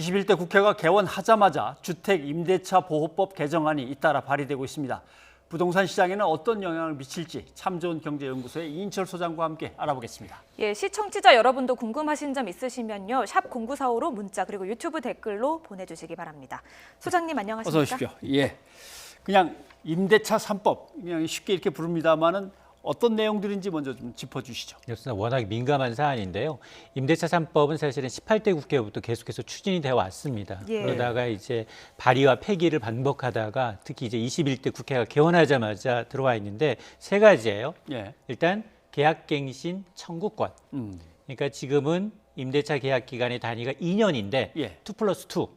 21대 국회가 개원하자마자 주택임대차 보호법 개정안이 잇따라 발의되고 있습니다. 부동산 시장에는 어떤 영향을 미칠지 참 좋은 경제연구소의 이인철 소장과 함께 알아보겠습니다. 예, 시청자 여러분도 궁금하신 점 있으시면요. 샵 0945로 문자 그리고 유튜브 댓글로 보내주시기 바랍니다. 소장님 안녕하십니까? 어서 오십시오. 예, 그냥 임대차 3법 그냥 쉽게 이렇게 부릅니다만은 어떤 내용들인지 먼저 좀 짚어주시죠. 그렇습니다. 워낙 민감한 사안인데요. 임대차 3법은 사실은 18대 국회부터 계속해서 추진이 되어 왔습니다. 예. 그러다가 이제 발의와 폐기를 반복하다가 특히 이제 21대 국회가 개원하자마자 들어와 있는데 세 가지예요. 예. 일단 계약갱신 청구권. 그러니까 지금은 임대차 계약 기간의 단위가 2년인데 예. 2+2.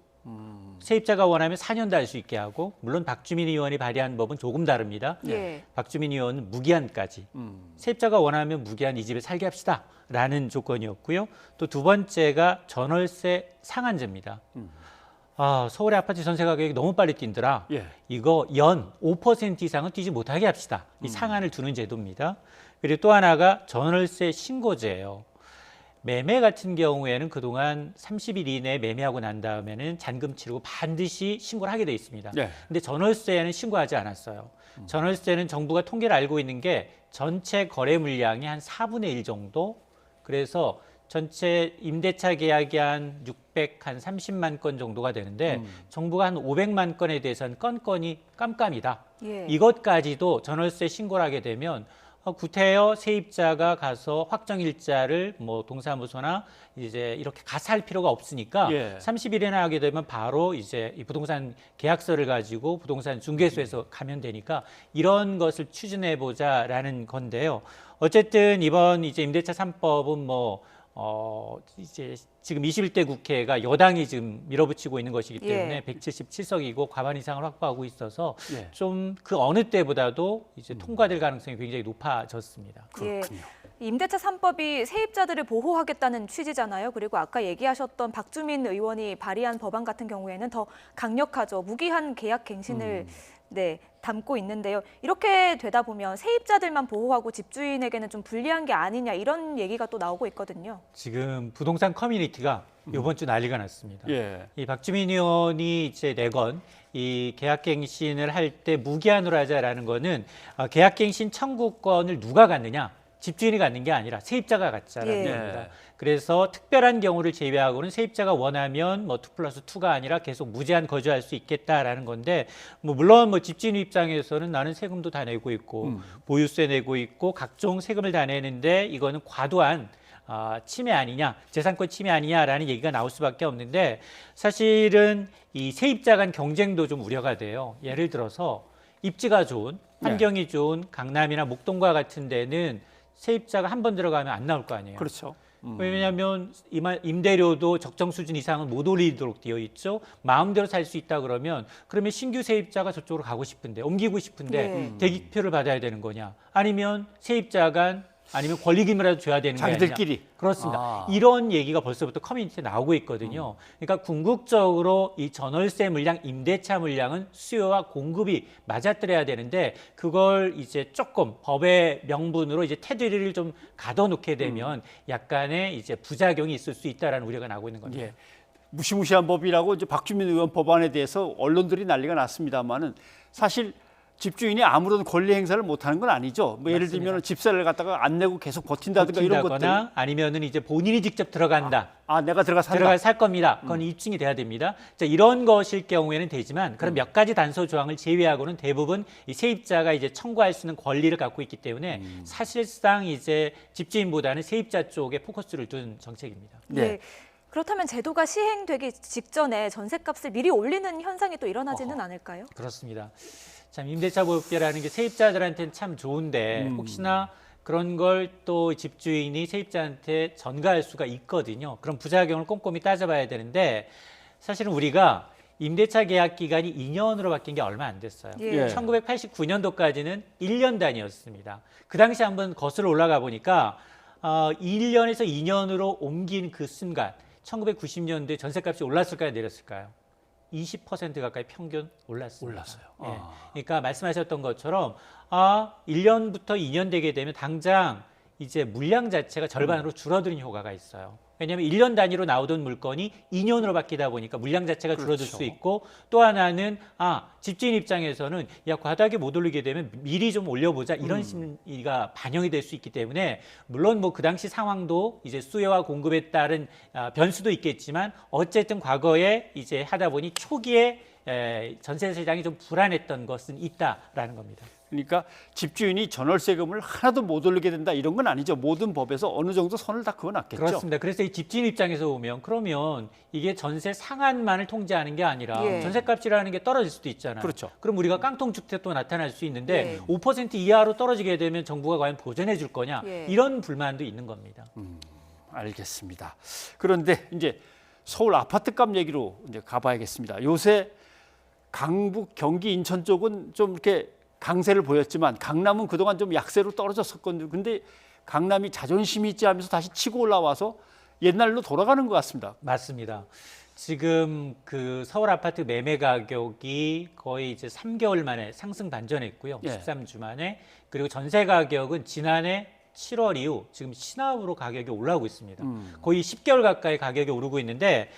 세입자가 원하면 4년도 할 수 있게 하고 물론 박주민 의원이 발의한 법은 조금 다릅니다. 예. 박주민 의원은 무기한까지 세입자가 원하면 무기한 이 집에 살게 합시다 라는 조건이었고요. 또 두 번째가 전월세 상한제입니다. 서울의 아파트 전세 가격이 너무 빨리 뛴더라. 예. 이거 연 5% 이상은 뛰지 못하게 합시다. 이 상한을 두는 제도입니다. 그리고 또 하나가 전월세 신고제예요. 매매 같은 경우에는 그동안 30일 이내에 매매하고 난 다음에는 잔금 치르고 반드시 신고를 하게 돼 있습니다. 네. 근데 전월세는 신고하지 않았어요. 전월세는 정부가 통계를 알고 있는 게 전체 거래 물량이 한 4분의 1 정도. 그래서 전체 임대차 계약이 한 630만 건 정도가 되는데 정부가 한 500만 건에 대해서는 건건이 깜깜이다. 예. 이것까지도 전월세 신고를 하게 되면 구태여 세입자가 가서 확정일자를 뭐 동사무소나 이제 이렇게 가서 할 필요가 없으니까 예. 30일이나 하게 되면 바로 이제 이 부동산 계약서를 가지고 부동산 중개소에서 가면 되니까 이런 것을 추진해 보자라는 건데요. 어쨌든 이번 이제 임대차 3법은 이제 지금 21대 국회가 여당이 지금 밀어붙이고 있는 것이기 때문에 예. 177석이고 과반 이상을 확보하고 있어서 예. 좀 그 어느 때보다도 이제 통과될 가능성이 굉장히 높아졌습니다. 그렇군요. 예. 임대차 3법이 세입자들을 보호하겠다는 취지잖아요. 그리고 아까 얘기하셨던 박주민 의원이 발의한 법안 같은 경우에는 더 강력하죠. 무기한 계약 갱신을 담고 있는데요. 이렇게 되다 보면 세입자들만 보호하고 집주인에게는 좀 불리한 게 아니냐 이런 얘기가 또 나오고 있거든요. 지금 부동산 커뮤니티가 이번 주 난리가 났습니다. 예. 이 박주민 의원이 이제 내건 이 계약갱신을 할 때 무기한으로 하자라는 거는 계약갱신 청구권을 누가 갖느냐? 집주인이 갖는 게 아니라 세입자가 갖자라는 예. 겁니다. 그래서 특별한 경우를 제외하고는 세입자가 원하면 2+2가 아니라 계속 무제한 거주할 수 있겠다라는 건데 물론 집주인 입장에서는 나는 세금도 다 내고 있고 보유세 내고 있고 각종 세금을 다 내는데 이거는 과도한 침해 아니냐, 재산권 침해 아니냐라는 얘기가 나올 수밖에 없는데 사실은 이 세입자 간 경쟁도 좀 우려가 돼요. 예를 들어서 입지가 좋은, 환경이 좋은 강남이나 목동과 같은 데는 세입자가 한 번 들어가면 안 나올 거 아니에요. 그렇죠. 왜냐하면 임대료도 적정 수준 이상은 못 올리도록 되어 있죠. 마음대로 살 수 있다 그러면 신규 세입자가 저쪽으로 가고 싶은데 옮기고 싶은데 대기표를 받아야 되는 거냐? 아니면 세입자가 아니면 권리금이라도 줘야 되는 게 아니냐. 자기들끼리. 그렇습니다. 이런 얘기가 벌써부터 커뮤니티에 나오고 있거든요. 그러니까 궁극적으로 이 전월세 물량, 임대차 물량은 수요와 공급이 맞아떨어야 되는데 그걸 이제 조금 법의 명분으로 이제 테두리를 좀 가둬놓게 되면 약간의 이제 부작용이 있을 수 있다라는 우려가 나오고 있는 겁니다. 예. 무시무시한 법이라고 이제 박주민 의원 법안에 대해서 언론들이 난리가 났습니다만은 사실 집주인이 아무런 권리 행사를 못하는 건 아니죠. 예를 들면 집세를 갖다가 안 내고 계속 버틴다든가 이런 것들. 아니면은 이제 본인이 직접 들어간다. 내가 들어가 산다. 들어가 살 겁니다. 그건 입증이 돼야 됩니다. 자, 이런 것일 경우에는 되지만 그런 몇 가지 단서 조항을 제외하고는 대부분 이 세입자가 이제 청구할 수 있는 권리를 갖고 있기 때문에 사실상 이제 집주인보다는 세입자 쪽에 포커스를 둔 정책입니다. 네. 예. 그렇다면 제도가 시행되기 직전에 전셋값을 미리 올리는 현상이 또 일어나지는 않을까요? 그렇습니다. 참 임대차 보호법이라는 게 세입자들한테는 참 좋은데 혹시나 그런 걸 또 집주인이 세입자한테 전가할 수가 있거든요. 그럼 부작용을 꼼꼼히 따져봐야 되는데 사실은 우리가 임대차 계약 기간이 2년으로 바뀐 게 얼마 안 됐어요. 예. 1989년도까지는 1년 단위였습니다. 그 당시 한번 거슬러 올라가 보니까 1년에서 2년으로 옮긴 그 순간 1990년도에 전셋값이 올랐을까요, 내렸을까요? 20% 가까이 평균 올랐습니다. 올랐어요. 그러니까 말씀하셨던 것처럼 1년부터 2년 되게 되면 당장 이제 물량 자체가 절반으로 줄어드는 효과가 있어요. 왜냐하면 1년 단위로 나오던 물건이 2년으로 바뀌다 보니까 물량 자체가 줄어들 그렇죠. 수 있고 또 하나는 집주인 입장에서는 야 바닥에 못 올리게 되면 미리 좀 올려보자 이런 심리가 반영이 될 수 있기 때문에 물론 뭐 그 당시 상황도 이제 수요와 공급에 따른 변수도 있겠지만 어쨌든 과거에 이제 하다 보니 초기에 전세 시장이 좀 불안했던 것은 있다라는 겁니다. 그러니까 집주인이 전월세금을 하나도 못 올리게 된다 이런 건 아니죠. 모든 법에서 어느 정도 선을 다 그어놨겠죠. 그렇습니다. 그래서 이 집주인 입장에서 보면 그러면 이게 전세 상한만을 통제하는 게 아니라 예. 전세값이라는 게 떨어질 수도 있잖아요. 그렇죠. 그럼 우리가 깡통주택도 나타날 수 있는데 예. 5% 이하로 떨어지게 되면 정부가 과연 보전해 줄 거냐 예. 이런 불만도 있는 겁니다. 알겠습니다. 그런데 이제 서울 아파트값 얘기로 이제 가봐야겠습니다. 요새 강북, 경기, 인천 쪽은 좀 이렇게 강세를 보였지만 강남은 그동안 좀 약세로 떨어졌었거든요. 근데 강남이 자존심이 있지 하면서 다시 치고 올라와서 옛날로 돌아가는 것 같습니다. 맞습니다. 지금 그 서울 아파트 매매 가격이 거의 이제 3개월 만에 상승 반전했고요. 예. 13주 만에. 그리고 전세 가격은 지난해 7월 이후 지금 신화으로 가격이 올라오고 있습니다. 거의 10개월 가까이 가격이 오르고 있는데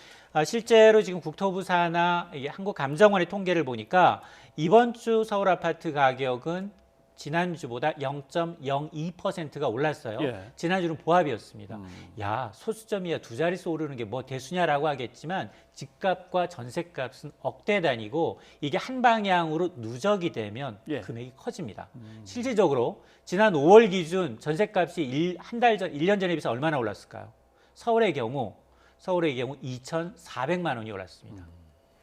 실제로 지금 국토부 산하 한국감정원의 통계를 보니까 이번 주 서울 아파트 가격은 지난주보다 0.02%가 올랐어요. 예. 지난주는 보합이었습니다. 야, 소수점이야 두 자릿수 오르는 게 뭐 대수냐라고 하겠지만 집값과 전세값은 억대 단위고 이게 한 방향으로 누적이 되면 예. 금액이 커집니다. 실질적으로 지난 5월 기준 전세값이 한 달 전, 1년 전에 비해서 얼마나 올랐을까요? 서울의 경우 2,400만 원이 올랐습니다.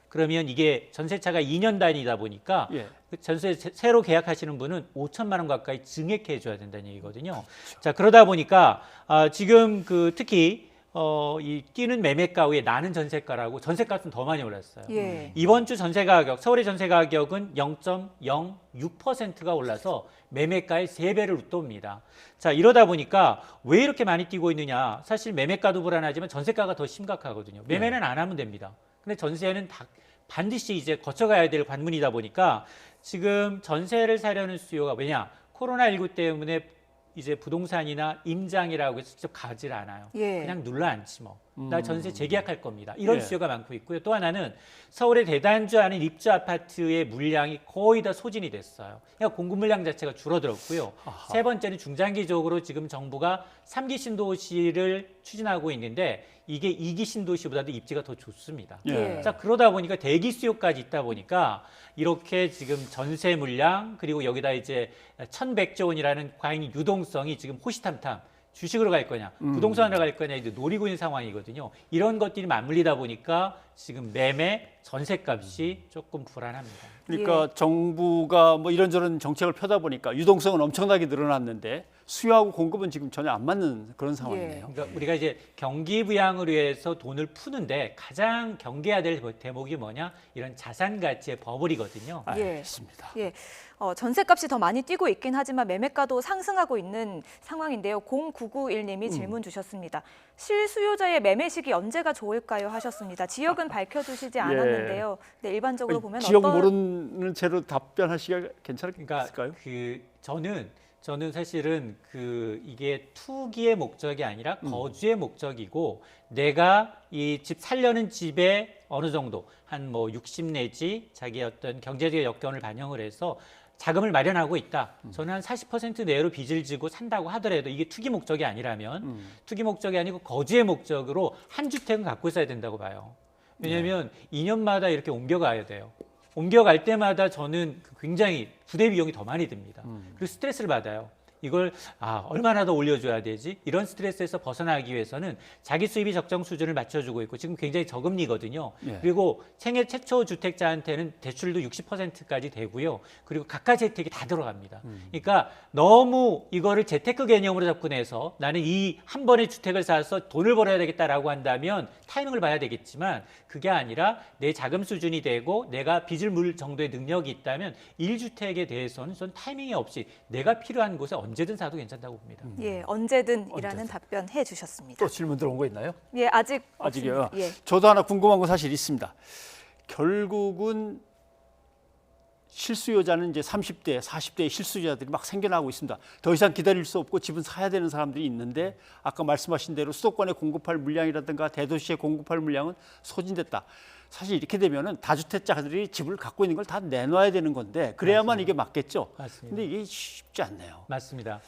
그러면 이게 전세차가 2년 단위다 보니까 예. 그 전세 새로 계약하시는 분은 5천만 원 가까이 증액해 줘야 된다는 얘기거든요. 자, 그러다 보니까 지금 그 특히 이 뛰는 매매가 위에 나는 전세가라고 전세값은 더 많이 올랐어요. 예. 이번 주 전세 가격, 서울의 전세 가격은 0.06%가 올라서 매매가의 3배를 웃돕니다. 자, 이러다 보니까 왜 이렇게 많이 뛰고 있느냐? 사실 매매가도 불안하지만 전세가가 더 심각하거든요. 매매는 안 하면 됩니다. 근데 전세는 반드시 이제 거쳐가야 될 관문이다 보니까 지금 전세를 사려는 수요가 왜냐? 코로나19 때문에 이제 부동산이나 임장이라고 해서 직접 가질 않아요. 예. 그냥 눌러 앉지 뭐. 나 전세 재계약할 겁니다. 이런 예. 수요가 많고 있고요. 또 하나는 서울의 대단주 아닌 입주 아파트의 물량이 거의 다 소진이 됐어요. 그러니까 공급 물량 자체가 줄어들었고요. 아하. 세 번째는 중장기적으로 지금 정부가 3기 신도시를 추진하고 있는데 이게 2기 신도시보다도 입지가 더 좋습니다. 예. 자, 그러다 보니까 대기 수요까지 있다 보니까 이렇게 지금 전세 물량 그리고 여기다 이제 1,100조 원이라는 과잉 유동성이 지금 호시탐탐 주식으로 갈 거냐, 부동산으로 갈 거냐 이제 노리고 있는 상황이거든요. 이런 것들이 맞물리다 보니까 지금 매매, 전세값이 조금 불안합니다. 그러니까 정부가 뭐 이런저런 정책을 펴다 보니까 유동성은 엄청나게 늘어났는데 수요하고 공급은 지금 전혀 안 맞는 그런 상황이네요. 그러니까 우리가 이제 경기 부양을 위해서 돈을 푸는데 가장 경계해야 될 대목이 뭐냐? 이런 자산 가치의 버블이거든요. 예. 알겠습니다. 예. 전세값이 더 많이 뛰고 있긴 하지만 매매가도 상승하고 있는 상황인데요. 0991님이 질문 주셨습니다. 실수요자의 매매 시기 언제가 좋을까요? 하셨습니다. 지역은 밝혀주시지 않았는데요. 네, 일반적으로 보면 지역 어떤 모르는 채로 답변하시기가 괜찮을까요? 그러니까 저는 사실은 이게 투기의 목적이 아니라 거주의 목적이고 내가 이 집 살려는 집에 어느 정도 한 뭐 60 내지 자기의 어떤 경제적 여건을 반영을 해서 자금을 마련하고 있다. 저는 한 40% 내로 빚을 지고 산다고 하더라도 이게 투기 목적이 아니라면 투기 목적이 아니고 거주의 목적으로 한 주택은 갖고 있어야 된다고 봐요. 왜냐하면 2년마다 이렇게 옮겨가야 돼요. 옮겨갈 때마다 저는 굉장히 부대 비용이 더 많이 듭니다. 그리고 스트레스를 받아요. 이걸 얼마나 더 올려줘야 되지? 이런 스트레스에서 벗어나기 위해서는 자기 수입이 적정 수준을 맞춰주고 있고 지금 굉장히 저금리거든요. 예. 그리고 생애 최초 주택자한테는 대출도 60%까지 되고요. 그리고 갖가지 혜택이 다 들어갑니다. 그러니까 너무 이거를 재테크 개념으로 접근해서 나는 이 한 번에 주택을 사서 돈을 벌어야 되겠다라고 한다면 타이밍을 봐야 되겠지만 그게 아니라 내 자금 수준이 되고 내가 빚을 물 정도의 능력이 있다면 1주택에 대해서는 전 타이밍이 없이 내가 필요한 곳에 언제든 사도 괜찮다고 봅니다. 예, 언제든이라는 언제든. 답변해 주셨습니다. 또 질문 들어온 거 있나요? 예, 아직이요. 아직이요. 예. 저도 하나 궁금한 거 사실 있습니다. 결국은 실수요자는 이제 30대, 40대의 실수요자들이 막 생겨나고 있습니다. 더 이상 기다릴 수 없고 집은 사야 되는 사람들이 있는데 아까 말씀하신 대로 수도권에 공급할 물량이라든가 대도시에 공급할 물량은 소진됐다. 사실 이렇게 되면은 다주택자들이 집을 갖고 있는 걸 다 내놔야 되는 건데 그래야만 맞습니다. 이게 맞겠죠. 맞습니다. 근데 이게 쉽지 않네요. 맞습니다.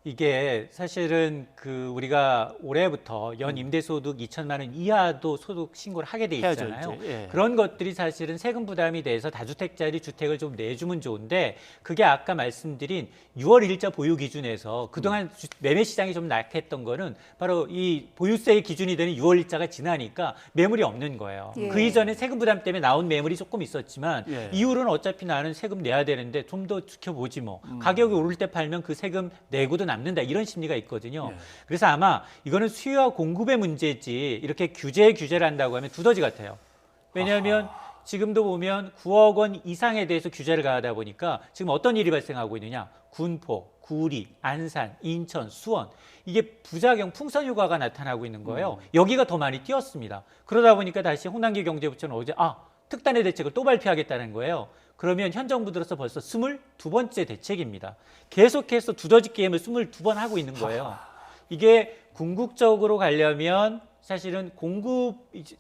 이게 사실은 우리가 올해부터 연 임대소득 2천만 원 이하도 소득 신고를 하게 돼 해야죠, 있잖아요. 이제. 예. 그런 것들이 사실은 세금 부담이 돼서 다주택자들이 주택을 좀 내주면 좋은데 그게 아까 말씀드린 6월 일자 보유 기준에서 그동안 매매 시장이 좀 낙했던 거는 바로 이 보유세의 기준이 되는 6월 일자가 지나니까 매물이 없는 거예요. 예. 그 이전에 세금 부담 때문에 나온 매물이 조금 있었지만 예. 이후로는 어차피 나는 세금 내야 되는데 좀 더 지켜보지 뭐. 가격이 오를 때 팔면 그 세금 내고도 남는다 이런 심리가 있거든요. 예. 그래서 아마 이거는 수요와 공급의 문제지 이렇게 규제를 한다고 하면 두더지 같아요. 왜냐하면 지금도 보면 9억 원 이상에 대해서 규제를 가하다 보니까 지금 어떤 일이 발생하고 있느냐. 군포, 구리, 안산, 인천, 수원 이게 부작용 풍선 효과가 나타나고 있는 거예요. 여기가 더 많이 뛰었습니다. 그러다 보니까 다시 홍남기 경제부처는 어제 특단의 대책을 또 발표하겠다는 거예요. 그러면 현 정부 들어서 벌써 22번째 대책입니다. 계속해서 두더지 게임을 22번 하고 있는 거예요. 이게 궁극적으로 가려면 사실은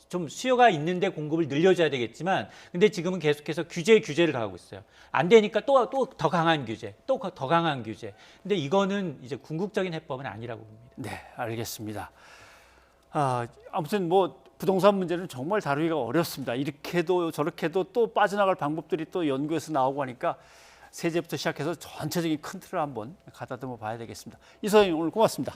좀 수요가 있는데 공급을 늘려줘야 되겠지만 근데 지금은 계속해서 규제를 가하고 있어요. 안 되니까 또 더 강한 규제, 또 더 강한 규제. 근데 이거는 이제 궁극적인 해법은 아니라고 봅니다. 네, 알겠습니다. 아무튼 뭐 부동산 문제는 정말 다루기가 어렵습니다. 이렇게도 저렇게도 또 빠져나갈 방법들이 또 연구에서 나오고 하니까 세제부터 시작해서 전체적인 큰 틀을 한번 가다듬어 봐야 되겠습니다. 이 선생님 오늘 고맙습니다.